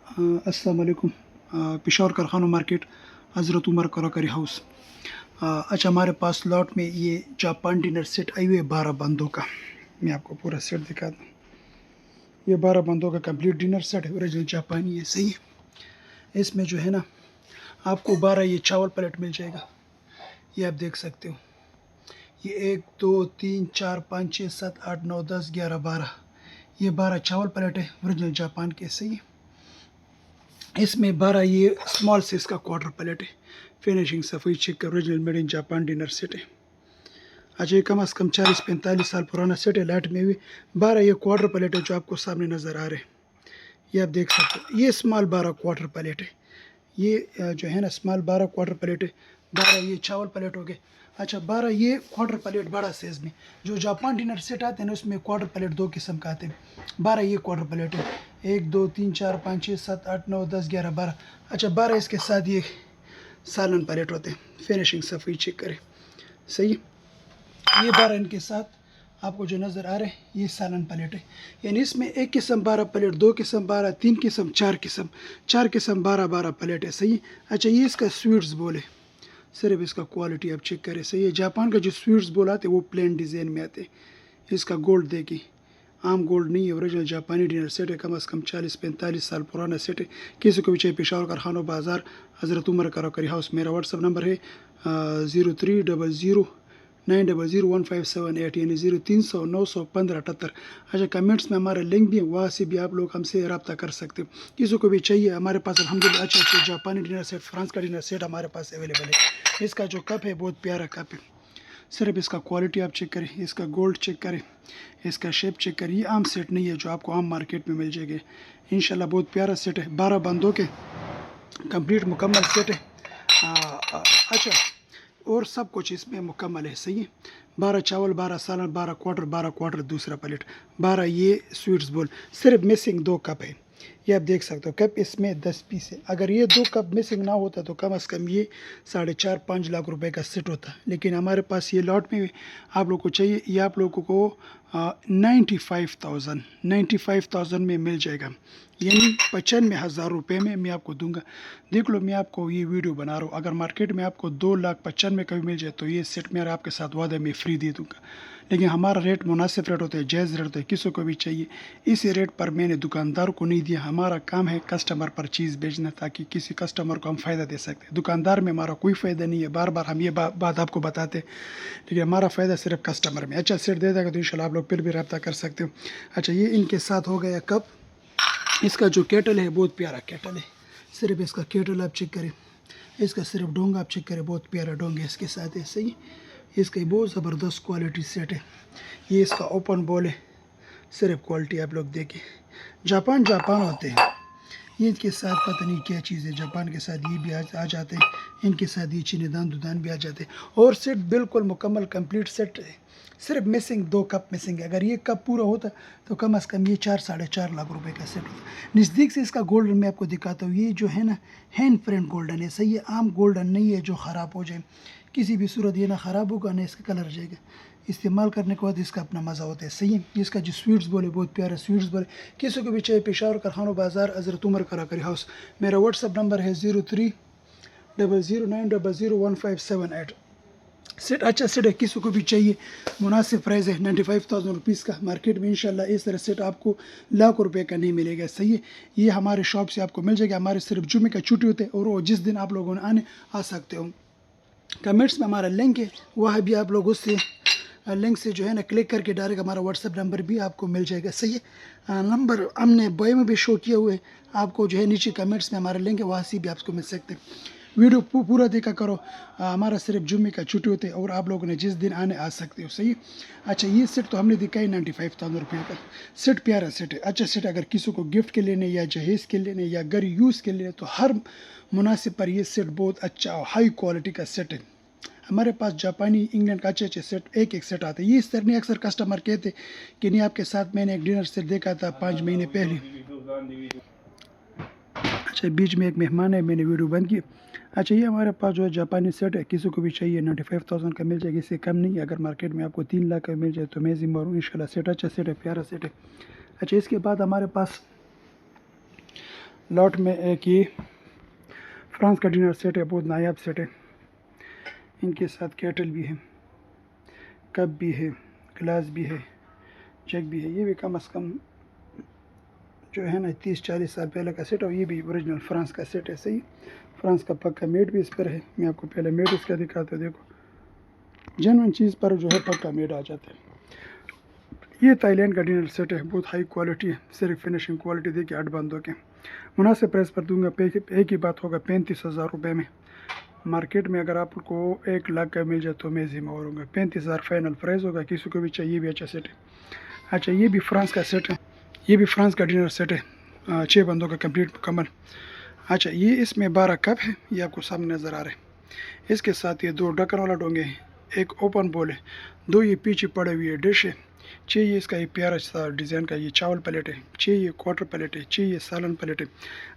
अस्सलाम वालेकुम। पेशावर कारखाना मार्केट हज़रत उमर कराकरी हाउस। अच्छा, हमारे पास लॉट में ये जापान डिनर सेट आई हुई है 12 बंदों का। मैं आपको पूरा सेट दिखा दूँ। ये 12 बंदों का कंप्लीट डिनर सेट है, ओरिजिनल जापानी है। सही है। इसमें जो है ना, आपको 12 ये चावल प्लेट मिल जाएगा। ये आप देख सकते हो। ये 1 2 3 4 5 6 7 8 9 10 11 12, ये 12 चावल प्लेट है ओरिजिनल जापान के। सही है। इसमें 12 ये स्मॉल साइज का क्वार्टर प्लेट है। फिनिशिंग सफ़ेद चिक original made in Japan dinner set है। अच्छा, ये कम अज़ कम 40-45 साल पुराना सेट है। लाइट में भी 12 ये क्वार्टर प्लेट है जो आपको सामने नज़र आ रहे हैं। ये आप देख सकते हो। ये स्मॉल 12 क्वार्टर प्लेट है। ये जो है ना स्मॉल 12 क्वार्टर प्लेट है। 12 ये चावल प्लेट हो गए। अच्छा, 12 ये क्वार्टर प्लेट बड़ा साइज़ में। जो जापान डिनर सेट आते हैं ना उसमें क्वार्टर प्लेट 2 किस्म का आते हैं। 12 ये क्वार्टर प्लेट है। 1 2 3 4 5 6 7 8 9 10 11 12। अच्छा, 12 इसके साथ ये सालन प्लेट होते हैं। फिनिशिंग सफ़ेद चेक करें। सही। ये 12 इनके साथ आपको जो नज़र आ रहे हैं ये सालन प्लेट है। यानी इसमें एक किस्म 12 प्लेट, 2 किस्म 12, 3 किस्म 4 किस्म, 4 किस्म 12 प्लेट है। सही। अच्छा, ये इसका स्वीट्स बोल है। सिर्फ इसका क्वालिटी आप चेक करें। सही है। जापान का जो स्वीट्स बोल आते हैं वो प्लेन डिज़ाइन में आते हैं। इसका गोल्ड देखिए, आम गोल्ड नहीं है। ओरिजिनल जापानी डिनर सेट है। कम अज़ कम 40-45 साल पुराना सेट है। किसी को भी चाहिए पेशावर कारखाना बाज़ार हज़रत उमर कराकरी हाउस। मेरा व्हाट्सअप नंबर है 0300900157 यानी 0300-915-78। अच्छा, कमेंट्स में हमारा लिंक भी है, वहाँ से भी आप लोग हमसे रब्ता कर सकते हो। किसी को भी चाहिए हमारे पास अल्हम्दुलिल्लाह अच्छे जापानी डिनर सेट, फ्रांस का डिनर सेट हमारे पास अवेलेबल है। इसका जो कप है बहुत प्यारा कप है। सिर्फ इसका क्वालिटी आप चेक करें, इसका गोल्ड चेक करें, इसका शेप चेक करें। ये आम सेट नहीं है जो आपको आम मार्केट में मिल जाएगा। इंशाल्लाह बहुत प्यारा सेट है। 12 बंदों के कंप्लीट मुकम्मल सेट है। अच्छा, और सब कुछ इसमें मुकम्मल है। सही है। 12 चावल, 12 सालन, 12 क्वार्टर दूसरा प्लेट, 12 ये स्वीट्स बोल। सिर्फ मिसिंग 2 कप है। ये आप देख सकते हो। कप इसमें 10 पीस है। अगर ये 2 कप मिसिंग ना होता तो कम अज़ कम ये 4.5-5 लाख रुपए का सेट होता। लेकिन हमारे पास ये लॉट में आप लोग को चाहिए, ये आप लोगों को 95,000 में मिल जाएगा। यानी 95,000 रुपये में मैं आपको दूंगा। देख लो, मैं आपको ये वीडियो बना रहा हूँ। अगर मार्केट में आपको 2,95,000 का भी मिल जाए तो ये सेट मेरा आपके साथ वादा मैं फ्री दे दूंगा। लेकिन हमारा रेट मुनासिब रेट होता है, जायज़ रेट होता है। किसी को भी चाहिए इसी रेट पर मैंने दुकानदार को नहीं दिया। हमारा काम है कस्टमर पर चीज़ बेचना, ताकि किसी कस्टमर को हम फ़ायदा दे सकते हैं। दुकानदार में हमारा कोई फ़ायदा नहीं है। बार बार हम ये बात आपको बताते हैं, लेकिन हमारा फ़ायदा सिर्फ कस्टमर में। अच्छा, सेट दे देगा तो इंशाल्लाह आप लोग फिर भी रब्ता कर सकते हो। अच्छा, ये इनके साथ हो गया कप। इसका जो केटल है बहुत प्यारा केटल है। सिर्फ इसका केटल आप चेक करें, इसका सिर्फ डोंगा आप चेक करें, बहुत प्यारा डोंगा इसके साथ है। सही। इसका बहुत ज़बरदस्त क्वालिटी सेट है। ये इसका ओपन बॉल है। सिर्फ क्वालिटी आप लोग देखें। जापान होते हैं। ये इनके साथ पता नहीं क्या चीज़ है, जापान के साथ ये भी आ जाते हैं। इनके साथ ये चीनीदान दुदान भी आ जाते हैं। और सेट बिल्कुल मुकम्मल कंप्लीट सेट है। सिर्फ मिसिंग 2 कप मिसिंग है। अगर ये कप पूरा होता तो कम अज़ कम ये 4-4.5 लाख रुपए का सेट होता। नज़दीक से इसका गोल्डन मैं आपको दिखाता हूँ। ये जो है ना हैंड प्रिंट गोल्डन है। सही है। आम गोल्डन नहीं है जो ख़राब हो जाए किसी भी सूरत। ये ना ख़राब होगा ना इसका कलर जाएगा। इस्तेमाल करने के बाद इसका अपना मज़ा होता है। सही है। इसका जो स्वीट्स बोले बहुत प्यारा स्वीट्स बोले। किसी को भी चाहिए पेशावर कारखाना बाज़ार हज़रत उमर कराकरी हाउस। मेरा व्हाट्सअप नंबर है 0300900157 सेट। अच्छा सेट है। किसी को भी चाहिए मुनासिब प्राइस है 95,000 रुपीज़ का। मार्केट में इंशाल्लाह इस तरह सेट आपको लाखों रुपए का नहीं मिलेगा। सही है। ये हमारे शॉप से आपको मिल जाएगा। हमारे सिर्फ जुम्मे का छुट्टी होते हैं और वो जिस दिन आप लोगों ने आ सकते हो। कमेंट्स में हमारा लिंक है, वह भी आप लोग उससे लिंक से जो है ना क्लिक करके डायरेक्ट हमारा व्हाट्सअप नंबर भी आपको मिल जाएगा। सही है। नंबर हमने बॉय में भी शो किया हुआ है। आपको जो है नीचे कमेंट्स में हमारा लिंक है, वहाँ से भी आपको मिल सकते हैं। वीडियो पूरा देखा करो। हमारा सिर्फ जुम्मे का छुट्टी होते हैं और आप लोगों ने जिस दिन आने आ सकते हो। सही। अच्छा, ये सेट तो हमने दिखाई 95,000 रुपये का। सेट प्यारा सेट है। अच्छा सेट अगर किसी को गिफ्ट के लेने या जहेज़ के लेने या घर यूज़ के लिए तो हर मुनासिब पर ये सेट बहुत अच्छा और हाई क्वालिटी का सेट है। हमारे पास जापानी इंग्लैंड का अच्छे सेट एक सेट आते हैं। ये इस तरह नहीं अक्सर कस्टमर कहते कि नहीं आपके साथ मैंने एक डिनर सेट देखा था 5 महीने पहले। अच्छा, बीच में एक मेहमान है, मैंने वीडियो बंद की। अच्छा, ये हमारे पास जो है जापानी सेट है। किसी को भी चाहिए 95,000 का मिल जाएगा। इससे कम नहीं है। अगर मार्केट में आपको 3 लाख का मिल जाए तो मैं जिम्मेदार हूँ। इंशाल्लाह सेट अच्छा सेट है, प्यारा सेट है। अच्छा, इसके बाद हमारे पास लॉट में एक ये फ्रांस का डिनर सेट है, बहुत नायाब सेट है। इनके साथ केटल भी है, कप भी है, गिलास भी है, जग भी है। ये भी कम अज़ कम जो है ना 30-40 साल पहले का सेट, और ये भी ओरिजिनल फ्रांस का सेट है। सही, फ्रांस का पक्का मेड भी इस पर है। मैं आपको पहले मेड इसका दिखाता हूँ। देखो, जेन्युइन चीज़ पर जो है पक्का मेड आ जाता है। ये थाईलैंड का डिनर सेट है, बहुत हाई क्वालिटी है। सिर्फ फिनिशिंग क्वालिटी देखिए 8 बंदों के। मुनासिब प्राइस पर दूंगा। एक ही बात होगा, 35,000 रुपये में। मार्केट में अगर आपको 1 लाख का मिल जाए तो मैं जिम्मेवार हूँगा। 35,000 फाइनल प्राइस होगा। किसी को भी चाहिए भी अच्छा सेट है। अच्छा, ये भी फ्रांस का सेट है, ये भी फ्रांस का डिनर सेट है, 6 बंदों का कंप्लीट मुकम्मल। अच्छा, ये इसमें 12 कप है, ये आपको सामने नज़र आ रहे हैं। इसके साथ ये 2 ढक्कन वाला डोंगे हैं, एक ओपन बोल है, 2 ये पीछे पड़े हुए डिश है, 6 ये इसका एक प्यारा सा डिज़ाइन का ये चावल प्लेट है, 6 ये क्वार्टर प्लेट है, 6 ये सालन प्लेट है।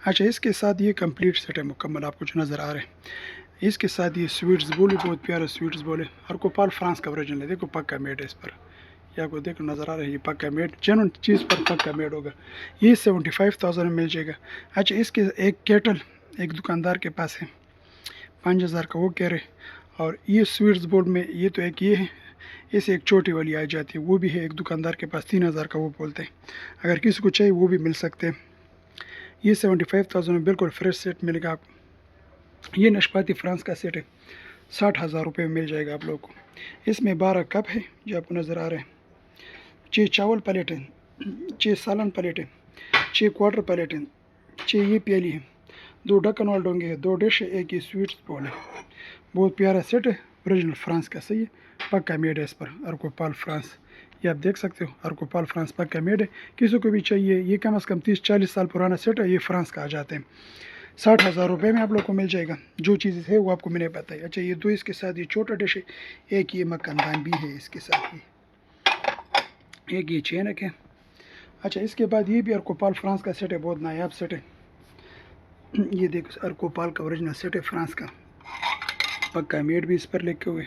अच्छा, इसके साथ ये कंप्लीट सेट है मुकम्मल, आपको जो नज़र आ रहे हैं। इसके साथ ये स्वीट्स बोल है, बहुत प्यारा स्वीट्स बोल है। हर कोपाल फ्रांस का ओरिजिनल है, देखो पक्का मेड है इस पर। ये आपको देखो नज़र आ रहा है, ये पक्का मेड, जेन्युइन चीज़ पर पक्का मेड होगा। ये 75,000 में मिल जाएगा। अच्छा, इसके एक केटल एक दुकानदार के पास है, 5,000 का वो कह रहे। और ये स्वीट्स बोर्ड में ये तो एक ये है, इसे एक छोटी वाली आ जाती है, वो भी है एक दुकानदार के पास, 3,000 का वो बोलते हैं। अगर किसी को चाहिए वो भी मिल सकते हैं। ये 75,000 में बिल्कुल फ्रेश सेट मिलेगा आपको। ये नाशपाती फ्रांस का सेट है, 60,000 रुपये में मिल जाएगा आप लोगों को। इसमें 12 कप है जो आपको नज़र आ रहे हैं, 6 चावल प्लेट है, 6 सालन प्लेट है, 6 क्वार्टर प्लेट है, 6 ये प्याली है, 2 ढक्कन वाले डोंगे है, 2 डिश है, एक ये स्वीट्स बोल है। बहुत प्यारा सेट है, ओरिजिनल फ्रांस का। सही है, पक्का मेड है इस पर, अर्कोपाल फ्रांस। ये आप देख सकते हो, अर्कोपाल फ्रांस पक्का मेड है। किसी को भी चाहिए, ये कम अज़ कम 30-40 साल पुराना सेट है, ये फ्रांस का आ जाते हैं। 60,000 रुपये में आप लोग को मिल जाएगा। जो चीज़ है वो आपको मैंने बताई। अच्छा, ये 2 इसके साथ ये छोटा डिश है, एक ये मक्खनदान भी है इसके साथ, ही एक ये चेनक है। अच्छा, इसके बाद ये भी अर्कोपाल फ्रांस का सेट है, बहुत नायाब सेट है। ये देखो, अर्कोपाल का ओरिजिनल सेट है फ्रांस का, पक्का मेड भी इस पर लिखे हुए,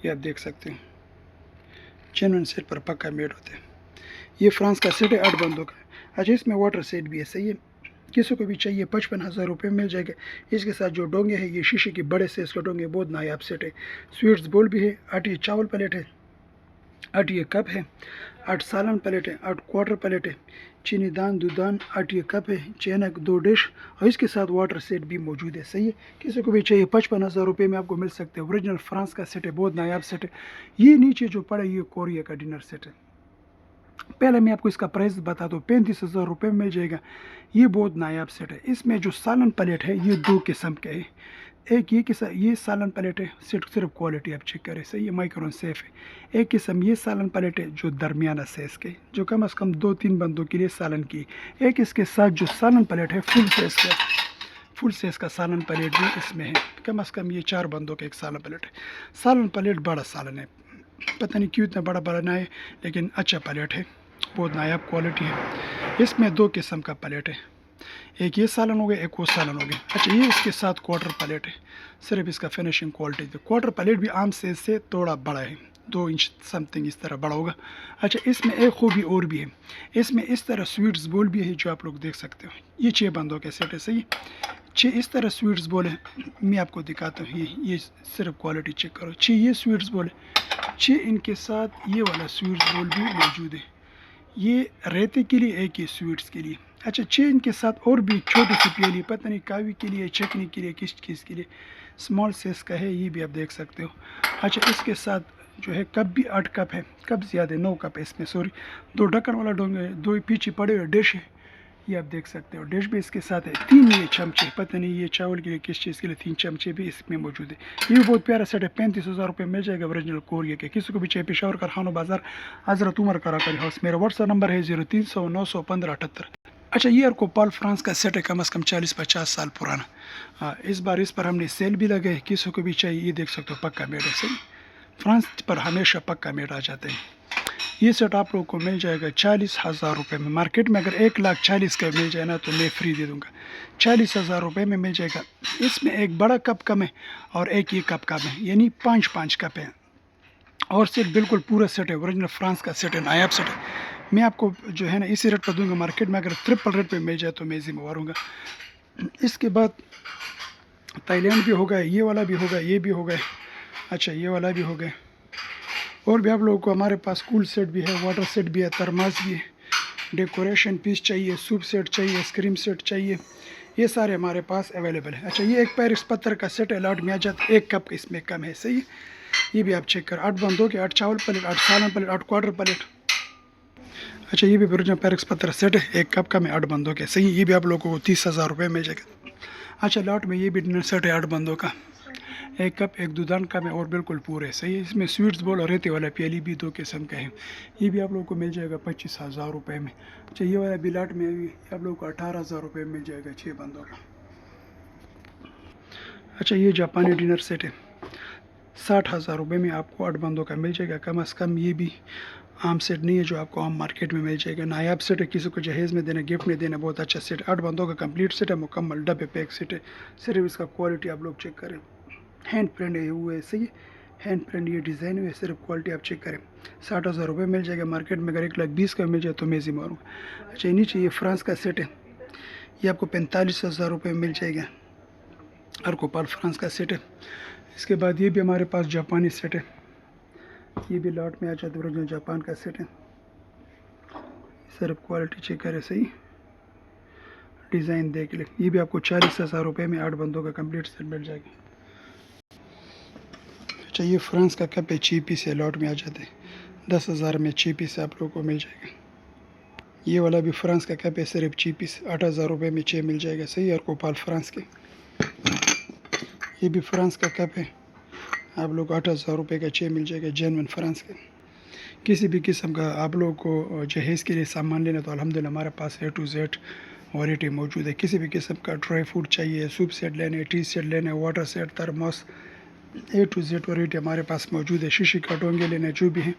ये आप देख सकते हो। जेन्युइन सेट पर पक्का मेड होते हैं। ये फ्रांस का सेट है, 8 बंदों का। अच्छा, इसमें वाटर सेट भी है। सही है, किसी को भी चाहिए 55,000 रुपये में मिल जाएगा। इसके साथ जो डोंगे हैं, ये शीशे के बड़े से इसके डोंगे, बहुत नायाब सेट है। स्वीट्स बोल भी है, 8 ये चावल प्लेट है, 8 ये कप है, 8 सालन प्लेट है, 8 क्वार्टर प्लेट है, चीनी दान दूधान, 8 ये कप है, चैनक 2 डिश, और इसके साथ वाटर सेट भी मौजूद है। सही है, किसी को भी चाहिए 55,000 रुपये में आपको मिल सकते हैं। ओरिजिनल फ्रांस का सेट है, बहुत नायाब सेट है। ये नीचे जो पड़ा है, ये कोरिया का डिनर सेट है। पहले मैं आपको इसका प्राइस बता दूँ, 35,000 रुपये में मिल जाएगा। ये बहुत नायाब सेट है। इसमें जो सालन प्लेट है, ये 2 किस्म के है। एक ये सालन प्लेट है, सिर्फ क्वालिटी आप चेक करें। सही है, माइक्रोन सेफ है। एक किस्म ये सालन प्लेट है जो दरमियाना साइज़ के, जो कम अज़ कम 2-3 बंदों के लिए सालन की। एक इसके साथ जो सालन प्लेट है, फुल साइज़ का सालन प्लेट भी इसमें है। कम अज़ कम ये 4 बंदों का एक सालन प्लेट है। सालन प्लेट बड़ा सालन है, पता नहीं क्यों इतना बड़ा बना है, लेकिन अच्छा प्लेट है, बहुत नायाब क्वालिटी है। इसमें 2 किस्म का प्लेट है, एक ये सालन हो गया, एक वो सालन हो गया। अच्छा, ये इसके साथ क्वार्टर प्लेट है, सिर्फ इसका फिनिशिंग क्वालिटी थी। क्वार्टर प्लेट भी आम साइज से थोड़ा बड़ा है, 2 इंच समथिंग इस तरह बड़ा होगा। अच्छा, इसमें एक खूबी और भी है, इसमें इस तरह स्वीट्स बोल भी है जो आप लोग देख सकते हो। ये 6 बंदों के सेट है। सही, 6 इस तरह स्वीट्स बोल है, मैं आपको दिखाता हूँ। ये सिर्फ क्वालिटी चेक करो। 6 ये स्वीट्स बोल है, 6 इनके साथ ये वाला स्वीट्स बोल भी मौजूद है। ये रेते के लिए, एक ये स्वीट्स के लिए। अच्छा, 6 इनके साथ और भी छोटी सी प्याली, पता नहीं कावी के लिए, चटनी के लिए, किस चीज़ के लिए, स्मॉल साइज़ का है, ये भी आप देख सकते हो। अच्छा, इसके साथ जो है कप भी 8 कप है, कप ज़्यादा है, 9 कप है इसमें, सॉरी। 2 ढक्कन वाला डोंगे, 2 पीछे पड़े हुए डिश है, ये आप देख सकते हो। डिश भी इसके साथ है। 3 ये चमचे, पता नहीं ये चावल के लिए किस चीज़ के लिए, 3 चमचे भी इसमें मौजूद है। ये भी बहुत प्यारा सेट है, 35,000 रुपये मिल जाएगा ओरिजिनल कोरिया के। किसी को भी चाहिए, पेशावर कारखाना बाजार, हज़रत उमर कराकरी हाउस। मेरा व्हाट्सएप नंबर है 0300 915 78। अच्छा, ये अर्कोपाल फ्रांस का सेट है, कम अज़ कम 40-50 साल पुराना। इस बार इस पर हमने सेल भी लगाए, किसी को भी चाहिए, ये देख सकते हो, पक्का मेड है। सही, फ्रांस पर हमेशा पक्का मेड आ जाते हैं। ये सेट आप लोगों को मिल जाएगा 40,000 रुपये में। मार्केट में अगर 1,40,000 का मिल जाए ना तो मैं फ्री दे दूँगा। 40,000 रुपये में मिल जाएगा। इसमें एक बड़ा कप कम है और एक ये कप कम है, यानी 5-5 कप है। और सेट बिल्कुल पूरा सेट है, ओरिजिनल फ्रांस का सेट है, नायाब सेट है। میں آپ کو جو ہے نا اسی ریٹ پر دوں گا. مارکیٹ میں اگر ٹرپل ریٹ پہ مل جائے تو میں ذمہ وار ہوں گا. اس کے بعد تائی لینڈ بھی ہو گئے, یہ والا بھی ہو گیا, یہ بھی ہو گئے, اچھا یہ والا بھی ہو گئے. اور بھی آپ لوگوں کو ہمارے پاس کول سیٹ بھی ہے, واٹر سیٹ بھی ہے, ترماس بھی ہے, ڈیکوریشن پیس چاہیے, سوپ سیٹ چاہیے, آئس کریم سیٹ چاہیے, یہ سارے ہمارے پاس اویلیبل ہے. اچھا یہ ایک پیرس پتھر کا سیٹ ہے, لاٹ میں آ جاتا ہے, ایک کپ کا اس میں کم ہے. صحیح ہے, یہ بھی آپ چیک کریں. 8 بندوں کے 8 چاول پلیٹ, 8 سالن پلیٹ, 8 کوارٹر پلیٹ. اچھا یہ بھی اوریجنل پیرس پتھر سیٹ ہے, ایک کپ کا میں 8 بندوں کے. صحیح, یہ بھی آپ لوگوں کو 30,000 روپے مل جائے گا. اچھا لاٹ میں یہ بھی ڈنر سیٹ ہے 8 بندوں کا, ایک کپ ایک دودان کا میں, اور بالکل پورے. صحیح, اس میں سویٹس بول اور ریتے والا پیالی بھی 2 قسم کا ہے. یہ بھی آپ لوگوں کو مل جائے گا 25,000 روپے میں. اچھا یہ والا بھی لاٹ میں آپ لوگوں کو 18,000 روپے مل جائے گا 6 بندوں کا. اچھا یہ جاپانی ڈنر سیٹ ہے, 60,000 روپے میں آپ کو 8 بندوں کا مل جائے گا. کم از کم یہ بھی عام سیٹ نہیں ہے جو آپ کو عام مارکیٹ میں مل جائے گا. نایاب سیٹ ہے, کسی کو جہیز میں دینا, گفٹ میں دینا, بہت اچھا سیٹ. 8 بندوں کا کمپلیٹ سیٹ ہے, مکمل ڈبے پیک سیٹ ہے. صرف اس کا کوالٹی آپ لوگ چیک کریں, ہینڈ پرنٹ ہے ہوئے. صحیح, ہینڈ پرنٹ یہ ڈیزائن ہوئے, صرف کوالٹی آپ چیک کریں. 60,000 روپے مل جائے گا مارکیٹ میں. اگر 1,20,000 کا مل جائے تو میں ذمہ ہوں. اچھا نیچے یہ فرانس کا سیٹ ہے, یہ آپ کو 45,000 روپے مل جائے گا. ارکوپال فرانس کا سیٹ ہے. اس کے بعد یہ بھی ہمارے پاس جاپانی سیٹ ہے, یہ بھی لاٹ میں آ جاتا ہے, اوریجنل جاپان کا سیٹ ہے. صرف کوالٹی چیک کرے. صحیح, ڈیزائن دیکھ لیں. یہ بھی آپ کو 40,000 روپے میں 8 بندوں کا کمپلیٹ سیٹ مل جائے گا. اچھا یہ فرانس کا کپ ہے, 6 پیس ہے, لاٹ میں آ جاتے ہیں. 10,000 میں 6 پیس آپ لوگوں کو مل جائے گا. یہ والا بھی فرانس کا کپ ہے, صرف 6 پیس, 8,000 روپے میں 6 مل جائے گا. صحیح, ارکوپال فرانس کے. یہ بھی فرانس کا کپ ہے, آپ لوگ 8,000 روپے کا 6 مل جائے گا, جینون فرانس کے. کسی بھی قسم کا آپ لوگ کو جہیز کے لیے سامان لینا تو الحمدللہ ہمارے پاس A to Z ویرائٹی موجود ہے. کسی بھی قسم کا ڈرائی فروٹ چاہیے, سوپ سیٹ لینے, ٹی سیٹ لینے, water set, thermos, A to Z variety ہمارے پاس موجود ہے. شیشے کا ڈونگے لینے جو بھی ہیں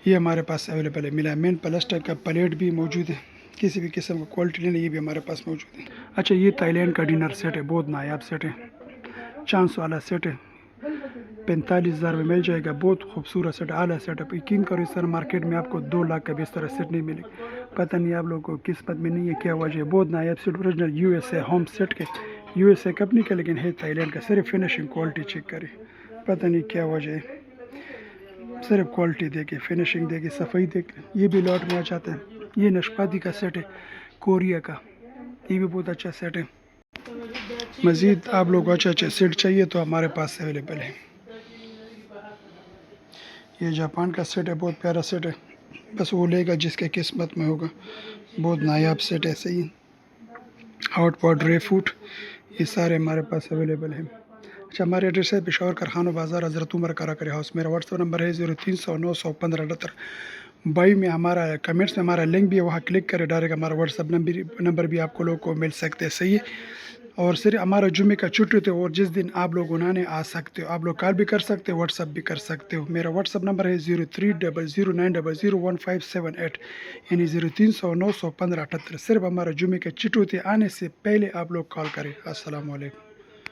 یہ ہمارے پاس اویلیبل ہے. میلامین پلاسٹر کا پلیٹ بھی موجود ہے. کسی بھی قسم کا کوالٹی لینے یہ بھی ہمارے پاس موجود ہے. اچھا یہ تائی لینڈ کا ڈنر سیٹ ہے, بہت نایاب سیٹ ہے, چانس والا سیٹ ہے, 45,000 میں مل جائے گا. بہت خوبصورت سیٹ, اعلیٰ سیٹ ہے. یقین کرو اس طرح مارکیٹ میں آپ کو 2 لاکھ کا بھی اس طرح سیٹ نہیں ملے. پتہ نہیں آپ لوگوں کو قسمت میں نہیں ہے کیا وجہ ہے. بہت نایاب set, original USA home set کے, USA کمپنی کا, لیکن ہے تائی لینڈ کا. صرف فنیشنگ کوالٹی چیک کرے, پتہ نہیں کیا وجہ ہے. صرف کوالٹی دیکھے, فنیشنگ دیکھے, صفائی دیکھ. یہ بھی لاٹ میں آ جاتا ہے. یہ نشپاتی کا سیٹ ہے, کوریا کا, یہ بھی بہت اچھا سیٹ ہے. مزید آپ لوگ اچھا اچھا سیٹ چاہیے تو ہمارے پاس اویلیبل ہے. یہ جاپان کا سیٹ ہے, بہت پیارا سیٹ ہے, بس وہ لے گا جس کے قسمت میں ہوگا. بہت نایاب سیٹ ہے. صحیح, ہاٹ پاٹ, ڈرائی فروٹ, یہ سارے ہمارے پاس اویلیبل ہیں. اچھا ہمارے ایڈریس ہے پشاور کارخانہ بازار, حضرت عمر کراکری ہاؤس. میرا واٹس ایپ نمبر ہے 0300 915 78. بائی میں ہمارا کمنٹس میں ہمارا لنک بھی ہے, وہاں کلک کرے ڈائریکٹ ہمارا واٹس ایپ نمبر بھی آپ کو لوگوں کو مل سکتے ہیں. صحیح ہے, اور صرف ہمارا جمعے کا چھٹی ہوتے اور جس دن آپ لوگ آنے آ سکتے ہو, آپ لوگ کال بھی کر سکتے ہو, واٹس ایپ بھی کر سکتے ہو. میرا واٹس ایپ نمبر ہے 0300900158, یعنی 0300 915 78. صرف ہمارا جمعے کا چھٹی ہوتے آنے سے پہلے آپ لوگ کال کریں. السلام علیکم.